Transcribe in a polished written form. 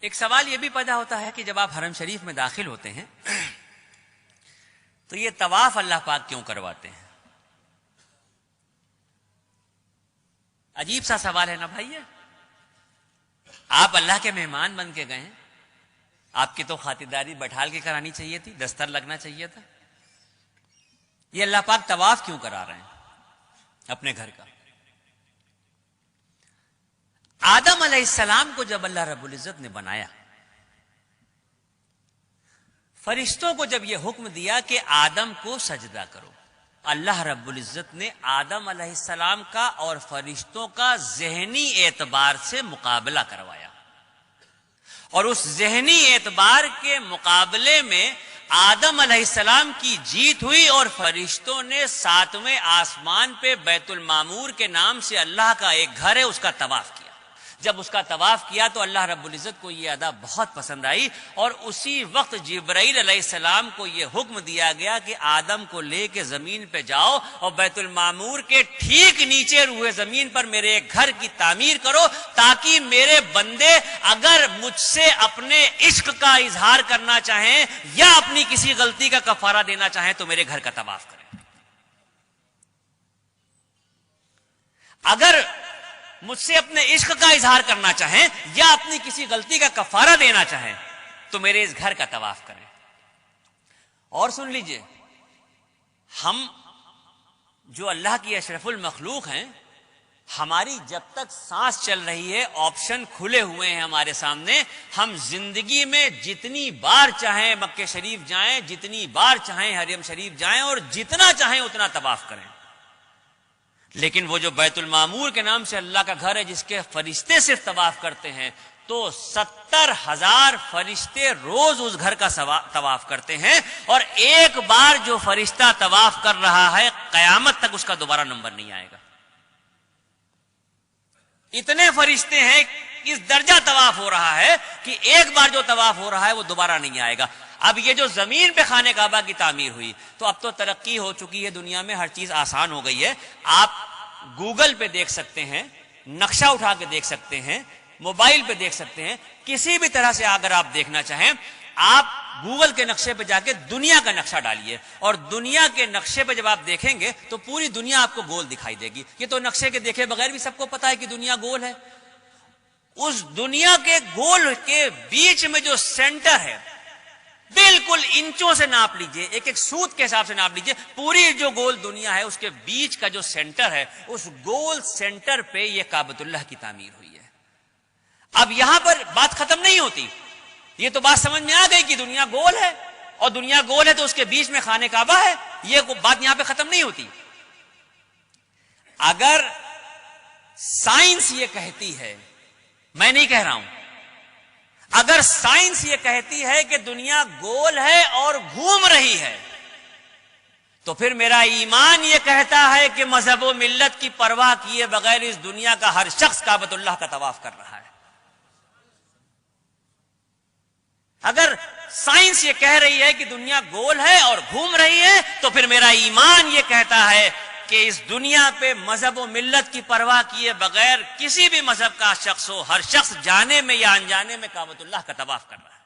ایک سوال یہ بھی پیدا ہوتا ہے کہ جب آپ حرم شریف میں داخل ہوتے ہیں تو یہ طواف اللہ پاک کیوں کرواتے ہیں؟ عجیب سا سوال ہے نا بھائی. آپ اللہ کے مہمان بن کے گئے ہیں، آپ کی تو خاطرداری بٹھال کے کرانی چاہیے تھی، دستر لگنا چاہیے تھا. یہ اللہ پاک طواف کیوں کرا رہے ہیں اپنے گھر کا؟ آدم علیہ السلام کو جب اللہ رب العزت نے بنایا، فرشتوں کو جب یہ حکم دیا کہ آدم کو سجدہ کرو، اللہ رب العزت نے آدم علیہ السلام کا اور فرشتوں کا ذہنی اعتبار سے مقابلہ کروایا، اور اس ذہنی اعتبار کے مقابلے میں آدم علیہ السلام کی جیت ہوئی، اور فرشتوں نے 7ویں آسمان پہ بیت المعمور کے نام سے اللہ کا ایک گھر ہے اس کا طواف کیا. جب اس کا طواف کیا تو اللہ رب العزت کو یہ ادا بہت پسند آئی، اور اسی وقت جبرائیل علیہ السلام کو یہ حکم دیا گیا کہ آدم کو لے کے زمین پہ جاؤ اور بیت المعمور کے ٹھیک نیچے روئے زمین پر میرے ایک گھر کی تعمیر کرو، تاکہ میرے بندے اگر مجھ سے اپنے عشق کا اظہار کرنا چاہیں یا اپنی کسی غلطی کا کفارہ دینا چاہیں تو میرے گھر کا طواف کریں. اگر مجھ سے اپنے عشق کا اظہار کرنا چاہیں یا اپنی کسی غلطی کا کفارہ دینا چاہیں تو میرے اس گھر کا طواف کریں. اور سن لیجئے، ہم جو اللہ کی اشرف المخلوق ہیں، ہماری جب تک سانس چل رہی ہے آپشن کھلے ہوئے ہیں ہمارے سامنے. ہم زندگی میں جتنی بار چاہیں مکہ شریف جائیں، جتنی بار چاہیں حرم شریف جائیں، اور جتنا چاہیں اتنا طواف کریں. لیکن وہ جو بیت المعمور کے نام سے اللہ کا گھر ہے جس کے فرشتے صرف طواف کرتے ہیں، تو 70,000 فرشتے روز اس گھر کا طواف کرتے ہیں، اور ایک بار جو فرشتہ طواف کر رہا ہے قیامت تک اس کا دوبارہ نمبر نہیں آئے گا. اتنے فرشتے ہیں، اس درجہ طواف ہو رہا ہے کہ ایک بار جو طواف ہو رہا ہے وہ دوبارہ نہیں آئے گا. اب یہ جو زمین پہ خانہ کعبہ کی تعمیر ہوئی، تو اب تو ترقی ہو چکی ہے دنیا میں، ہر چیز آسان ہو گئی ہے. آپ گوگل پہ دیکھ سکتے ہیں، نقشہ اٹھا کے دیکھ سکتے ہیں، موبائل پہ دیکھ سکتے ہیں، کسی بھی طرح سے اگر آپ دیکھنا چاہیں آپ گوگل کے نقشے پہ جا کے دنیا کا نقشہ ڈالیے، اور دنیا کے نقشے پہ جب آپ دیکھیں گے تو پوری دنیا آپ کو گول دکھائی دے گی. یہ تو نقشے کے دیکھے بغیر بھی سب کو پتا ہے کہ دنیا گول ہے. اس دنیا کے گول کے بیچ میں جو سینٹر ہے، بالکل انچوں سے ناپ لیجئے، ایک ایک سوت کے حساب سے ناپ لیجئے، پوری جو گول دنیا ہے اس کے بیچ کا جو سینٹر ہے، اس گول سینٹر پہ یہ کعبۃ اللہ کی تعمیر ہوئی ہے. اب یہاں پر بات ختم نہیں ہوتی. یہ تو بات سمجھ میں آ گئی کہ دنیا گول ہے، اور دنیا گول ہے تو اس کے بیچ میں خانہ کعبہ ہے. یہ بات یہاں پہ ختم نہیں ہوتی. اگر سائنس یہ کہتی ہے، میں نہیں کہہ رہا ہوں، اگر سائنس یہ کہتی ہے کہ دنیا گول ہے اور گھوم رہی ہے، تو پھر میرا ایمان یہ کہتا ہے کہ مذہب و ملت کی پرواہ کیے بغیر اس دنیا کا ہر شخص کعبۃ اللہ کا طواف کر رہا ہے. اگر سائنس یہ کہہ رہی ہے کہ دنیا گول ہے اور گھوم رہی ہے، تو پھر میرا ایمان یہ کہتا ہے کہ اس دنیا پہ مذہب و ملت کی پرواہ کیے بغیر کسی بھی مذہب کا شخص ہو، ہر شخص جانے میں یا انجانے میں کعبۃ اللہ کا طواف کر رہا ہے.